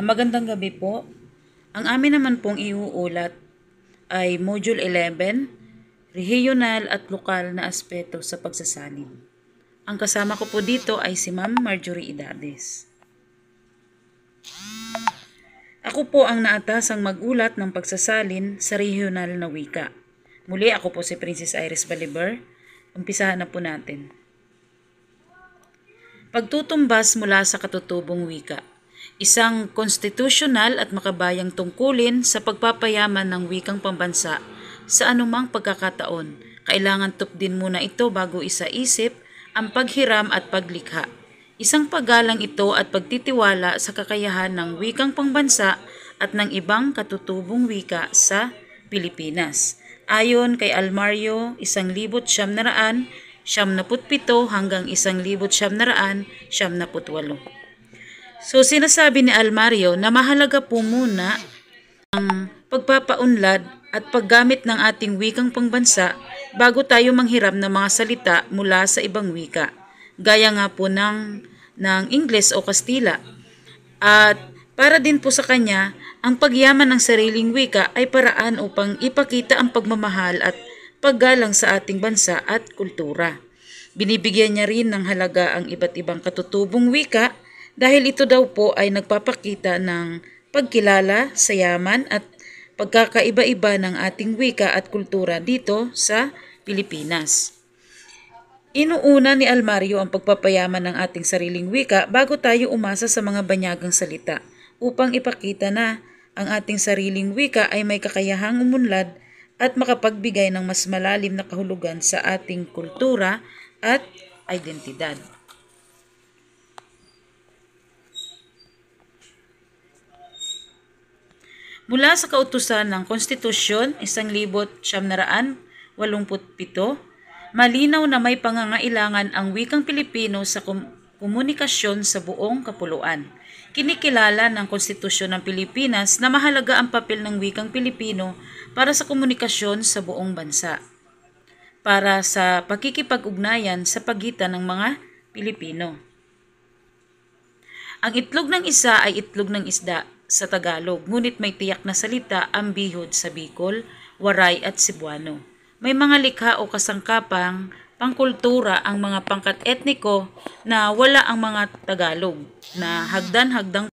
Magandang gabi po. Ang amin naman pong iuulat ay Module 11, Regional at Lokal na Aspeto sa Pagsasalin. Ang kasama ko po dito ay si Ma'am Marjorie Idades. Ako po ang naatasang magulat ng pagsasalin sa regional na wika. Muli ako po si Princess Iris Baliber. Umpisahan na po natin. Pagtutumbas mula sa katutubong wika. Isang konstitusyonal at makabayang tungkulin sa pagpapayaman ng wikang pambansa sa anumang pagkakataon. Kailangan tupdin muna ito bago isaisip ang paghiram at paglikha. Isang paggalang ito at pagtitiwala sa kakayahan ng wikang pambansa at ng ibang katutubong wika sa Pilipinas. Ayon kay Almario, 1977 hanggang 1978. So sinasabi ni Almario na mahalaga po muna ang pagpapaunlad at paggamit ng ating wikang pangbansa bago tayo manghiram ng mga salita mula sa ibang wika, gaya nga po ng Ingles o Kastila. At para din po sa kanya, ang pagyaman ng sariling wika ay paraan upang ipakita ang pagmamahal at paggalang sa ating bansa at kultura. Binibigyan niya rin ng halaga ang iba't ibang katutubong wika dahil ito daw po ay nagpapakita ng pagkilala sa yaman at pagkakaiba-iba ng ating wika at kultura dito sa Pilipinas. Inuuna ni Almario ang pagpapayaman ng ating sariling wika bago tayo umasa sa mga banyagang salita upang ipakita na ang ating sariling wika ay may kakayahang umunlad at makapagbigay ng mas malalim na kahulugan sa ating kultura at identidad. Mula sa kautusan ng Konstitusyon 1987, malinaw na may pangangailangan ang wikang Pilipino sa komunikasyon sa buong kapuluan. Kinikilala ng Konstitusyon ng Pilipinas na mahalaga ang papel ng wikang Pilipino para sa komunikasyon sa buong bansa, para sa pakikipag-ugnayan sa pagitan ng mga Pilipino. Ang itlog ng isa ay itlog ng isda sa Tagalog, ngunit may tiyak na salita ang bihod sa Bicol, Waray at Cebuano. May mga likha o kasangkapang pangkultura ang mga pangkat etniko na wala ang mga Tagalog na hagdan-hagdang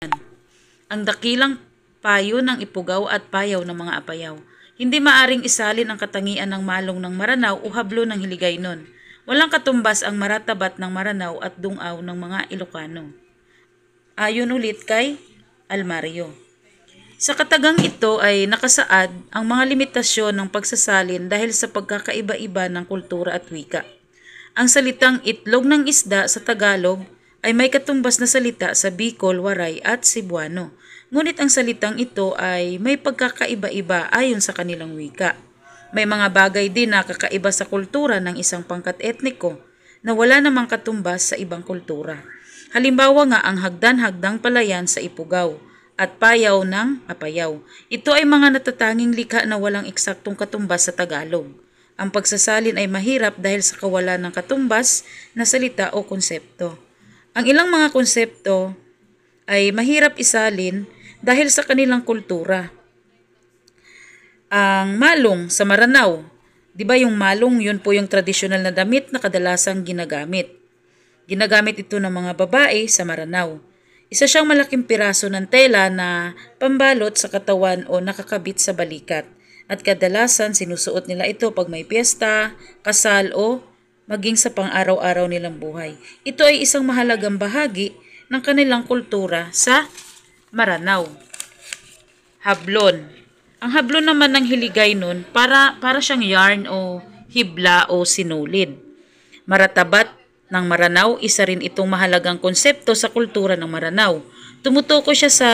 ang dakilang payo ng Ipugaw at payaw ng mga Apayaw. Hindi maaring isalin ang katangian ng malong ng Maranao o hablo ng Hiligaynon. Walang katumbas ang maratabat ng Maranao at dungaw ng mga Ilocano. Ayon ulit kay Almario. Sa katagang ito ay nakasaad ang mga limitasyon ng pagsasalin dahil sa pagkakaiba-iba ng kultura at wika. Ang salitang itlog ng isda sa Tagalog ay may katumbas na salita sa Bicol, Waray at Cebuano. Ngunit ang salitang ito ay may pagkakaiba-iba ayon sa kanilang wika. May mga bagay din na kakaiba sa kultura ng isang pangkat etniko na wala namang katumbas sa ibang kultura. Halimbawa nga ang hagdan-hagdang palayan sa Ipugaw at payaw ng Apayaw. Ito ay mga natatanging likha na walang eksaktong katumbas sa Tagalog. Ang pagsasalin ay mahirap dahil sa kawalan ng katumbas na salita o konsepto. Ang ilang mga konsepto ay mahirap isalin dahil sa kanilang kultura. Ang malong sa Maranao, di ba yung malong yun po yung tradisyonal na damit na kadalasang ginagamit. Ginagamit ito ng mga babae sa Maranao. Isa siyang malaking piraso ng tela na pambalot sa katawan o nakakabit sa balikat. At kadalasan sinusuot nila ito pag may piyesta, kasal o maging sa pang-araw-araw nilang buhay. Ito ay isang mahalagang bahagi ng kanilang kultura sa Maranao. Hablon. Ang hablon naman ng Hiligaynon para siyang yarn o hibla o sinulid. Maratabat ng Maranao, isa rin itong mahalagang konsepto sa kultura ng Maranao. Tumutukoy siya sa,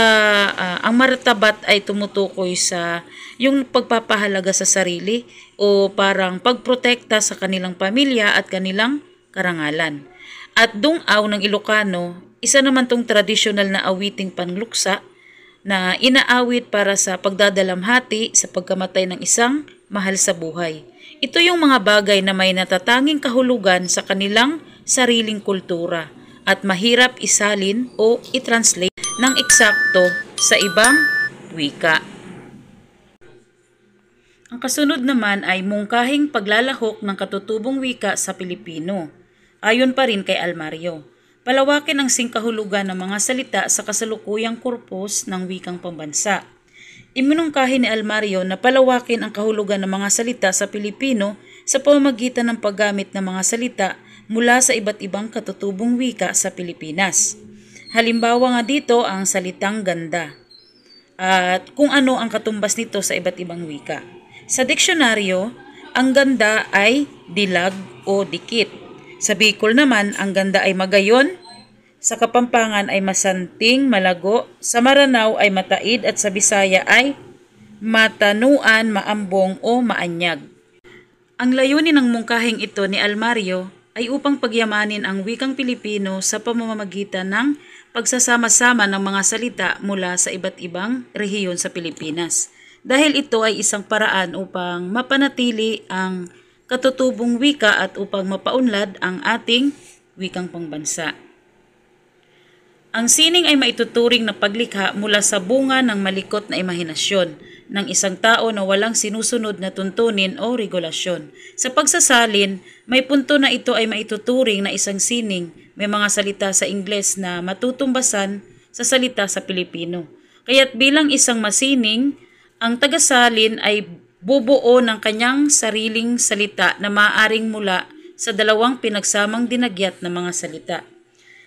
ang maratabat ay tumutukoy sa yung pagpapahalaga sa sarili o parang pagprotekta sa kanilang pamilya at kanilang karangalan. At dungaw ng Ilocano, isa naman tong tradisyonal na awiting panluksa na inaawit para sa pagdadalamhati sa pagkamatay ng isang mahal sa buhay. Ito yung mga bagay na may natatanging kahulugan sa kanilang sariling kultura at mahirap isalin o i-translate ng eksakto sa ibang wika. Ang kasunod naman ay mungkahing paglalahok ng katutubong wika sa Pilipino. Ayon pa rin kay Almario, palawakin ang singkahulugan ng mga salita sa kasalukuyang korpus ng wikang pambansa. Iminungkahi ni Almario na palawakin ang kahulugan ng mga salita sa Pilipino sa pamamagitan ng paggamit ng mga salita mula sa iba't ibang katutubong wika sa Pilipinas. Halimbawa nga dito ang salitang ganda at kung ano ang katumbas nito sa iba't ibang wika. Sa diksyonaryo, ang ganda ay dilag o dikit. Sa Bicol naman, ang ganda ay magayon. Sa Kapampangan ay masanting, malago. Sa Maranao ay mataid at sa Bisaya ay matanuan, maambong o maanyag. Ang layunin ng mungkahing ito ni Almario ay upang pagyamanin ang wikang Pilipino sa pamamagitan ng pagsasama-sama ng mga salita mula sa iba't ibang rehiyon sa Pilipinas. Dahil ito ay isang paraan upang mapanatili ang katutubong wika at upang mapaunlad ang ating wikang pangbansa. Ang sining ay maituturing na paglikha mula sa bunga ng malikot na imahinasyon ng isang tao na walang sinusunod na tuntunin o regulasyon. Sa pagsasalin, may punto na ito ay maituturing na isang sining, may mga salita sa Ingles na matutumbasan sa salita sa Pilipino. Kaya't bilang isang masining, ang tagasalin ay bubuo ng kanyang sariling salita na maaaring mula sa dalawang pinagsamang dinagyat na mga salita.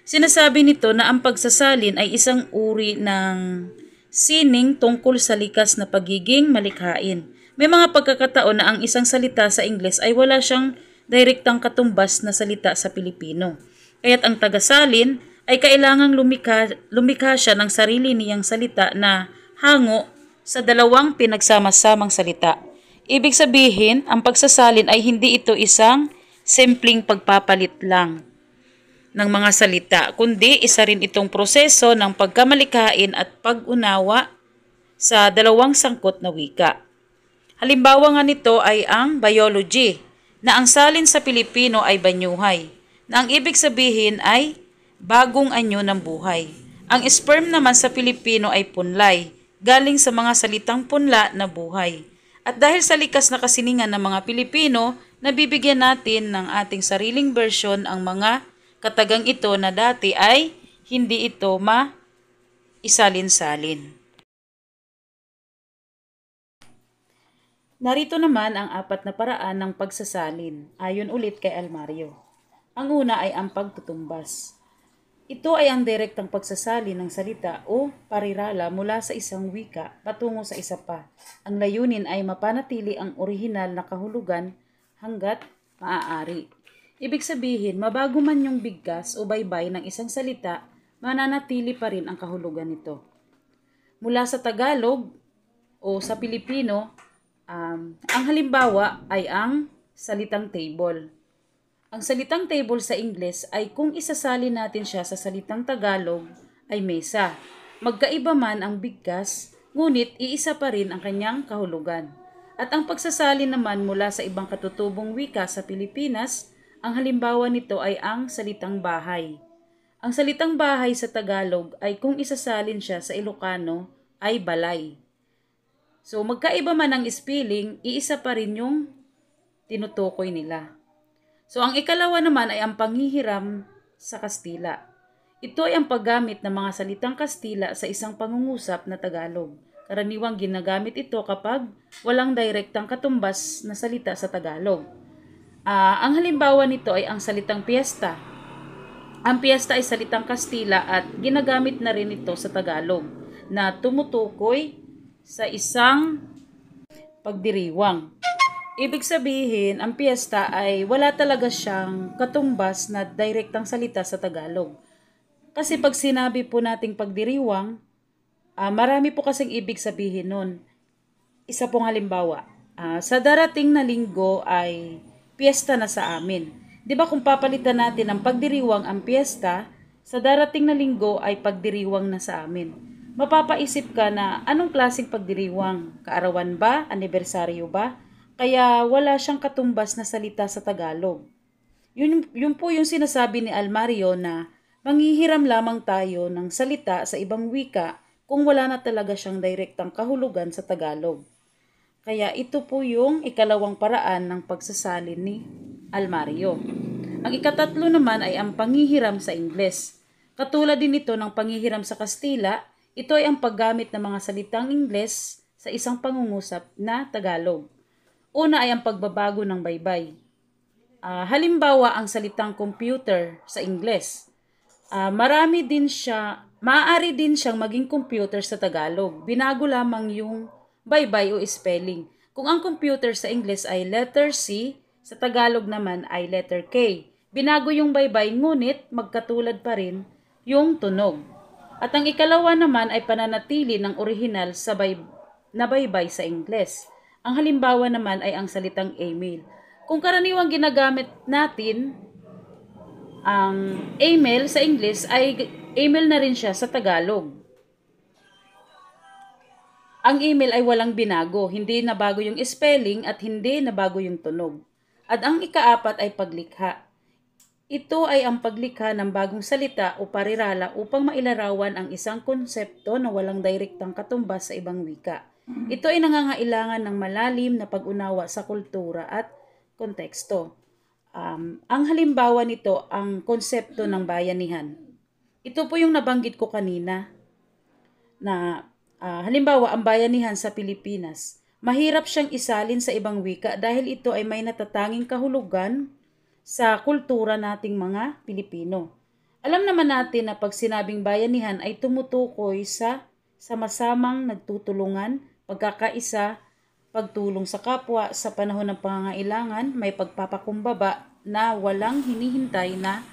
Sinasabi nito na ang pagsasalin ay isang uri ng sining tungkol sa likas na pagiging malikhain. May mga pagkakataon na ang isang salita sa Ingles ay wala siyang direktang katumbas na salita sa Pilipino. Kaya't ang tagasalin ay kailangang lumikha siya ng sarili niyang salita na hango sa dalawang pinagsama-samang salita. Ibig sabihin, ang pagsasalin ay hindi ito isang simpleng pagpapalit lang ng mga salita, kundi isa rin itong proseso ng pagkamalikhain at pag-unawa sa dalawang sangkot na wika. Halimbawa nga nito ay ang biology, na ang salin sa Pilipino ay banyuhay, na ang ibig sabihin ay bagong anyo ng buhay. Ang sperm naman sa Pilipino ay punlay, galing sa mga salitang punla na buhay. At dahil sa likas na kasiningan ng mga Pilipino, nabibigyan natin ng ating sariling version ang mga katagang ito na dati ay hindi ito maisalin-salin. Narito naman ang apat na paraan ng pagsasalin, ayon ulit kay Almario. Ang una ay ang pagtutumbas. Ito ay ang direktang pagsasalin ng salita o parirala mula sa isang wika patungo sa isa pa. Ang layunin ay mapanatili ang orihinal na kahulugan hanggat maaari. Ibig sabihin, mabago man yung bigkas o baybay ng isang salita, mananatili pa rin ang kahulugan nito. Mula sa Tagalog o sa Pilipino, ang halimbawa ay ang salitang table. Ang salitang table sa Ingles ay kung isasalin natin siya sa salitang Tagalog ay mesa. Magkaiba man ang bigkas, ngunit iisa pa rin ang kanyang kahulugan. At ang pagsasalin naman mula sa ibang katutubong wika sa Pilipinas, ang halimbawa nito ay ang salitang bahay. Ang salitang bahay sa Tagalog ay kung isasalin siya sa Ilocano ay balay. So magkaiba man ang spelling, iisa pa rin yung tinutukoy nila. So ang ikalawa naman ay ang panghihiram sa Kastila. Ito ay ang paggamit ng mga salitang Kastila sa isang pangungusap na Tagalog. Karaniwang ginagamit ito kapag walang direktang katumbas na salita sa Tagalog. Ang halimbawa nito ay ang salitang piyesta. Ang piyesta ay salitang Kastila at ginagamit na rin ito sa Tagalog na tumutukoy sa isang pagdiriwang. Ibig sabihin, ang piyesta ay wala talaga siyang katumbas na direktang salita sa Tagalog. Kasi pag sinabi po nating pagdiriwang, marami po kasing ibig sabihin nun. Isa pong halimbawa, sa darating na linggo ay piyesta na sa amin. Di ba kung papalitan natin ang pagdiriwang ang piyesta, sa darating na linggo ay pagdiriwang na sa amin. Mapapaisip ka na anong klaseng pagdiriwang? Kaarawan ba? Anibersaryo ba? Kaya wala siyang katumbas na salita sa Tagalog. Yun po yung sinasabi ni Almario na Manghihiram lamang tayo ng salita sa ibang wika kung wala na talaga siyang direktang kahulugan sa Tagalog. Kaya ito po yung ikalawang paraan ng pagsasalin ni Almario. Ang ikatatlo naman ay ang panghihiram sa Ingles. Katulad din ito ng panghihiram sa Kastila, ito ay ang paggamit ng mga salitang Ingles sa isang pangungusap na Tagalog. Una ay ang pagbabago ng baybay. Halimbawa, ang salitang computer sa Ingles. Maaari din siyang maging computer sa Tagalog. Binago lamang yung baybay o spelling. Kung ang computer sa Ingles ay letter C, sa Tagalog naman ay letter K. Binago yung baybay ngunit magkatulad pa rin yung tunog. At ang ikalawa naman ay pananatili ng orihinal na baybay sa Ingles. Ang halimbawa naman ay ang salitang email. Kung karaniwang ginagamit natin ang email sa English ay email na rin siya sa Tagalog. Ang email ay walang binago, hindi nabago yung spelling at hindi nabago yung tunog. At ang ikaapat ay paglikha. Ito ay ang paglikha ng bagong salita o parirala upang mailarawan ang isang konsepto na walang direktang katumbas sa ibang wika. Ito ay nangangailangan ng malalim na pag-unawa sa kultura at konteksto. Ang halimbawa nito, ang konsepto ng bayanihan. Ito po yung nabanggit ko kanina na halimbawa, ang bayanihan sa Pilipinas. Mahirap siyang isalin sa ibang wika dahil ito ay may natatanging kahulugan sa kultura nating mga Pilipino. Alam naman natin na pag sinabing bayanihan ay tumutukoy sa sama-samang nagtutulungan, pagkakaisa, pagtulong sa kapwa sa panahon ng pangangailangan, may pagpapakumbaba na walang hinihintay na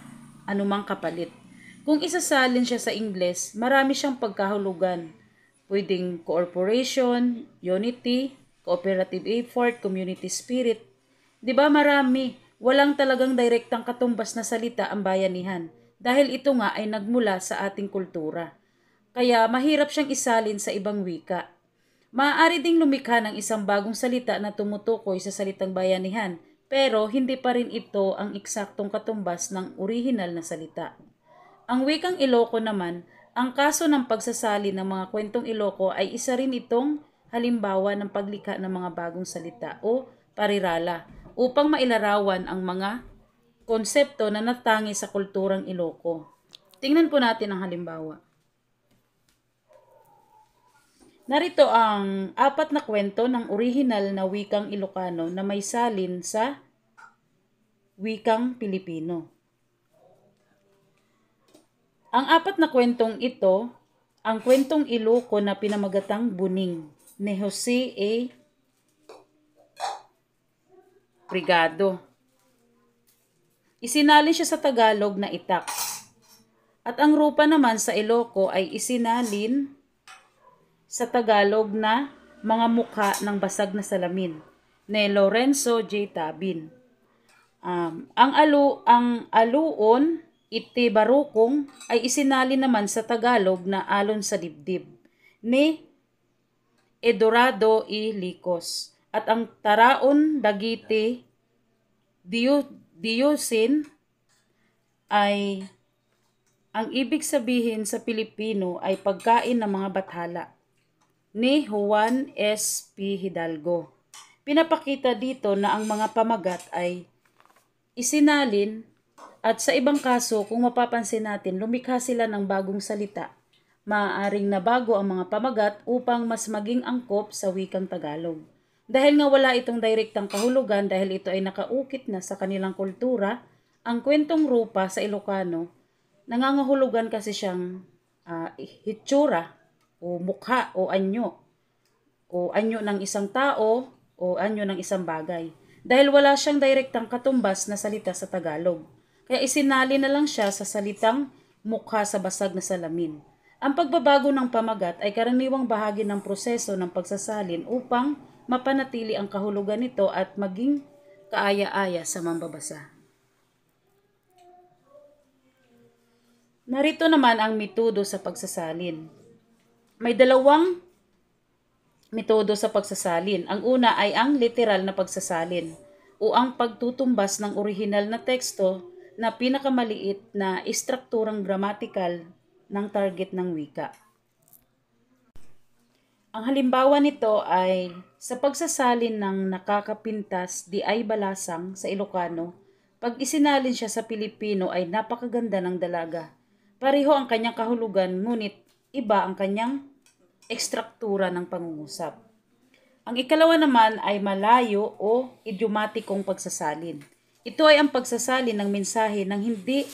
anumang kapalit. Kung isasalin siya sa Ingles, marami siyang pagkahulugan. Pwedeng cooperation, unity, cooperative effort, community spirit. 'Di ba marami? Walang talagang direktang katumbas na salita ang bayanihan dahil ito nga ay nagmula sa ating kultura. Kaya mahirap siyang isalin sa ibang wika. Maaari ding lumikha ng isang bagong salita na tumutukoy sa salitang bayanihan, pero hindi pa rin ito ang eksaktong katumbas ng orihinal na salita. Ang wikang Iloko naman, ang kaso ng pagsasalin ng mga kwentong Iloko ay isa rin itong halimbawa ng paglikha ng mga bagong salita o parirala upang mailarawan ang mga konsepto na natangi sa kulturang Iloko. Tingnan po natin ang halimbawa. Narito ang 4 na kwento ng orihinal na wikang Ilocano na may salin sa wikang Pilipino. Ang 4 na kwentong ito, ang kwentong Iloco na pinamagatang Buning ni Jose A. Brigado. Isinalin siya sa Tagalog na Itak. At ang rupa naman sa Iloco ay isinalin sa Tagalog na Mga Mukha ng Basag na Salamin ni Lorenzo J. Tabin. Ang aluon Iti Barukong ay isinalin naman sa Tagalog na Alon sa Dibdib ni Edorado E. Licos. At ang Taraon Dagiti Diyusin ay ang ibig sabihin sa Pilipino ay pagkain ng mga bathala ni Juan S. P. Hidalgo. Pinapakita dito na ang mga pamagat ay isinalin at sa ibang kaso, kung mapapansin natin, lumikha sila ng bagong salita. Maaaring nabago ang mga pamagat upang mas maging angkop sa wikang Tagalog. Dahil nga wala itong direktang kahulugan dahil ito ay nakaukit na sa kanilang kultura, ang kwentong rupa sa Ilocano, nangangahulugan kasi siyang hitsura o mukha o anyo ng isang tao o anyo ng isang bagay. Dahil wala siyang direktang katumbas na salita sa Tagalog. Kaya isinali na lang siya sa salitang mukha sa basag na salamin. Ang pagbabago ng pamagat ay karaniwang bahagi ng proseso ng pagsasalin upang mapanatili ang kahulugan nito at maging kaaya-aya sa mambabasa. Narito naman ang metodo sa pagsasalin. May dalawang metodo sa pagsasalin. Ang una ay ang literal na pagsasalin o ang pagtutumbas ng orihinal na teksto na pinakamaliit na istrukturang gramatikal ng target ng wika. Ang halimbawa nito ay sa pagsasalin ng nakakapintas di ay balasang sa Ilocano, pag isinalin siya sa Pilipino ay napakaganda ng dalaga. Pareho ang kanyang kahulugan ngunit iba ang kanyang ekstruktura ng pangungusap. Ang ikalawa naman ay malayo o idiomatikong pagsasalin. Ito ay ang pagsasalin ng mensahe nang hindi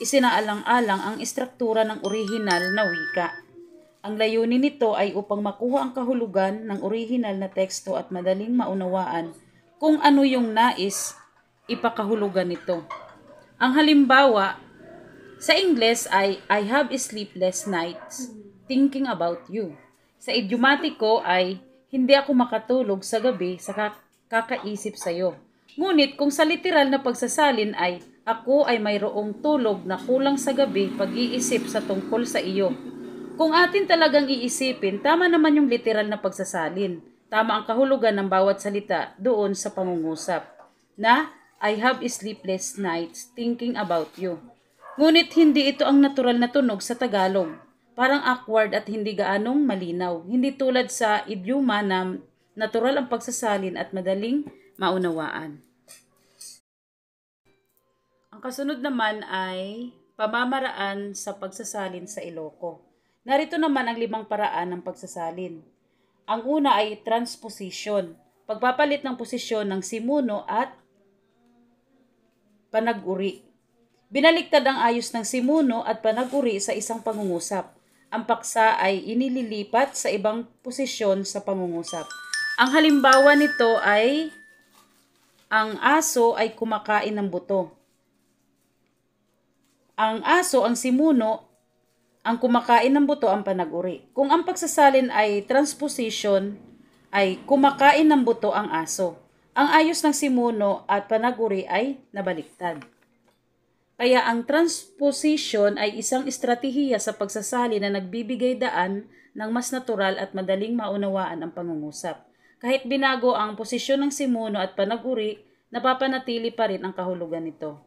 isinaalang-alang ang istruktura ng orihinal na wika. Ang layunin nito ay upang makuha ang kahulugan ng orihinal na teksto at madaling maunawaan kung ano yung nais ipakahulugan nito. Ang halimbawa sa Ingles ay I have sleepless nights thinking about you. Sa idiomatiko ay hindi ako makatulog sa gabi sa kakaisip sa iyo. Ngunit kung sa literal na pagsasalin ay ako ay mayroong tulog na kulang sa gabi pag-iisip sa tungkol sa iyo. Kung atin talagang iisipin, tama naman yung literal na pagsasalin. Tama ang kahulugan ng bawat salita doon sa pangungusap na I have sleepless nights thinking about you. Ngunit hindi ito ang natural na tunog sa Tagalog. Parang awkward at hindi gaanong malinaw. Hindi tulad sa idioma na natural ang pagsasalin at madaling maunawaan. Ang kasunod naman ay pamamaraan sa pagsasalin sa Iloco. Narito naman ang 5 paraan ng pagsasalin. Ang una ay transposition, pagpapalit ng posisyon ng simuno at panag-uri. Binaliktad ang ayos ng simuno at panag-uri sa isang pangungusap. Ang paksa ay inililipat sa ibang posisyon sa pangungusap. Ang halimbawa nito ay ang aso ay kumakain ng buto. Ang aso ang simuno, ang kumakain ng buto ang panag-uri. Kung ang pagsasalin ay transposition, ay kumakain ng buto ang aso. Ang ayos ng simuno at panag-uri ay nabaliktad. Kaya ang transposition ay isang estratehiya sa pagsasalin na nagbibigay daan ng mas natural at madaling maunawaan ang pangungusap. Kahit binago ang posisyon ng simuno at panag-uri, napapanatili pa rin ang kahulugan nito.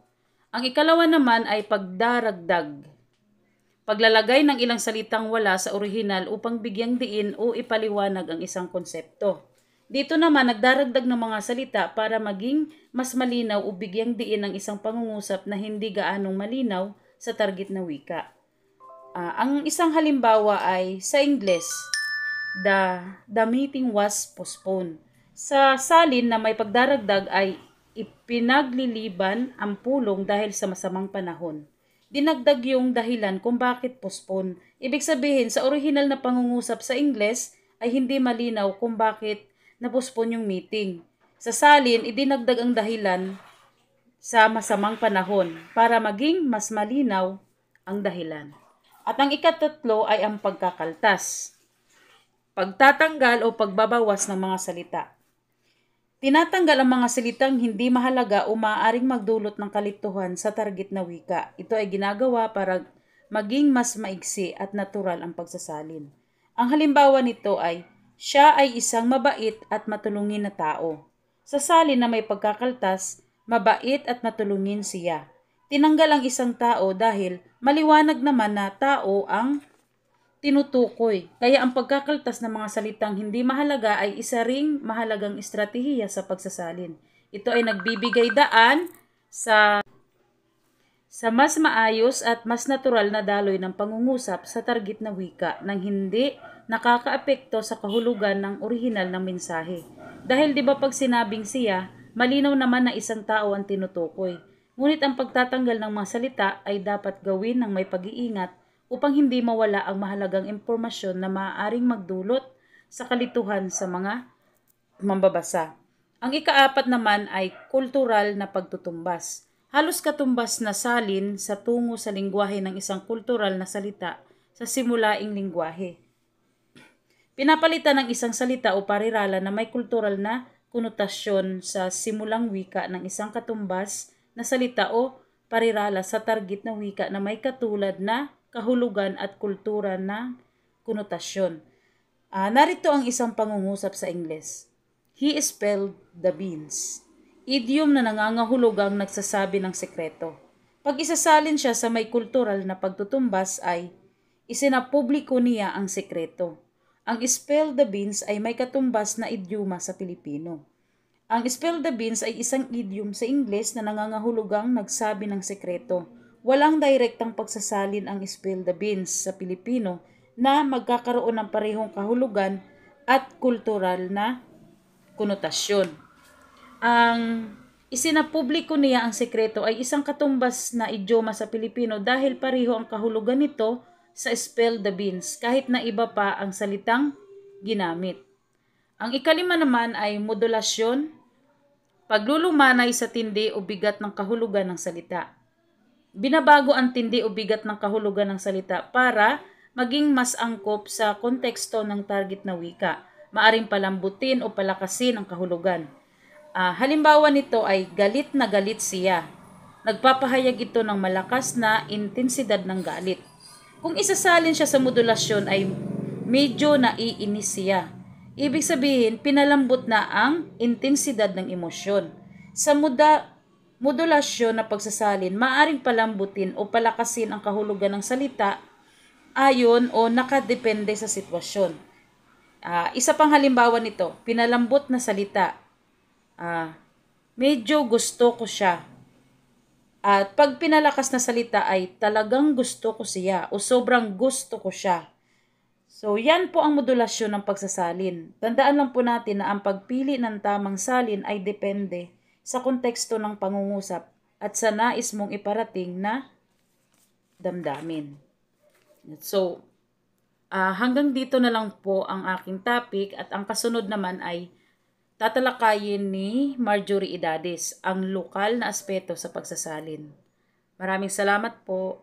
Ang ikalawa naman ay pagdaragdag. Paglalagay ng ilang salitang wala sa orihinal upang bigyang diin o ipaliwanag ang isang konsepto. Dito naman nagdaragdag ng mga salita para maging mas malinaw o bigyang diin ang isang pangungusap na hindi gaanong malinaw sa target na wika. Ang isang halimbawa ay sa Ingles, the meeting was postponed. Sa salin na may pagdaragdag ay ipinagliliban ang pulong dahil sa masamang panahon. Dinagdag yung dahilan kung bakit postpone. Ibig sabihin, sa orihinal na pangungusap sa Ingles ay hindi malinaw kung bakit na-postpone yung meeting. Sa salin, idinagdag ang dahilan sa masamang panahon para maging mas malinaw ang dahilan. At ang ikatatlo ay ang pagkakaltas. Pagtatanggal o pagbabawas ng mga salita. Tinatanggal ang mga salitang hindi mahalaga o maaaring magdulot ng kalituhan sa target na wika. Ito ay ginagawa para maging mas maigsi at natural ang pagsasalin. Ang halimbawa nito ay siya ay isang mabait at matulungin na tao. Sa salin na may pagkakaltas, mabait at matulungin siya. Tinanggal ang isang tao dahil maliwanag naman na tao ang tinutukoy. Kaya ang pagkakaltas ng mga salitang hindi mahalaga ay isa ring mahalagang estratehiya sa pagsasalin. Ito ay nagbibigay daan sa mas maayos at mas natural na daloy ng pangungusap sa target na wika nang hindi nakakaapekto sa kahulugan ng orihinal ng mensahe. Dahil di ba pag sinabing siya, malinaw naman na isang tao ang tinutukoy. Ngunit ang pagtatanggal ng mga salita ay dapat gawin ng may pag-iingat upang hindi mawala ang mahalagang impormasyon na maaaring magdulot sa kalituhan sa mga mambabasa. Ang ikaapat naman ay kultural na pagtutumbas. Halos katumbas na salin sa tungo sa lingwahe ng isang kultural na salita sa simulaing lingwahe. Pinapalitan ng isang salita o parirala na may kultural na konotasyon sa simulang wika ng isang katumbas na salita o parirala sa target na wika na may katulad na kahulugan at kultura na konotasyon. Narito ang isang pangungusap sa Ingles. He spilled the beans. Idiom na nangangahulugang nagsasabi ng sekreto. Pag isasalin siya sa may kultural na pagtutumbas ay isinapubliko niya ang sekreto. Ang spill the beans ay may katumbas na idioma sa Pilipino. Ang spill the beans ay isang idiom sa Ingles na nangangahulugang nagsabi ng sekreto. Walang direktang pagsasalin ang spill the beans sa Pilipino na magkakaroon ng parehong kahulugan at kultural na konotasyon. Ang isinapubliko niya ang sekreto ay isang katumbas na idioma sa Pilipino dahil pareho ang kahulugan nito sa spill the beans kahit na iba pa ang salitang ginamit. Ang ikalima naman ay modulasyon, paglulumanay sa tindi o bigat ng kahulugan ng salita. Binabago ang tindi o bigat ng kahulugan ng salita para maging mas angkop sa konteksto ng target na wika. Maaring palambutin o palakasin ang kahulugan. Halimbawa nito ay galit na galit siya. Nagpapahayag ito ng malakas na intensidad ng galit. Kung isasalin siya sa modulasyon ay medyo naiinis siya. Ibig sabihin, pinalambot na ang intensidad ng emosyon. Sa modulasyon na pagsasalin, maaring palambutin o palakasin ang kahulugan ng salita ayon o nakadepende sa sitwasyon. Isa pang halimbawa nito, pinalambot na salita. Medyo gusto ko siya. At pag pinalakas na salita ay talagang gusto ko siya o sobrang gusto ko siya. So, yan po ang modulasyon ng pagsasalin. Tandaan lang po natin na ang pagpili ng tamang salin ay depende sa konteksto ng pangungusap at sa nais mong iparating na damdamin. So, hanggang dito na lang po ang aking topic at ang kasunod naman ay tatalakayin ni Marjorie Idades ang lokal na aspeto sa pagsasalin. Maraming salamat po.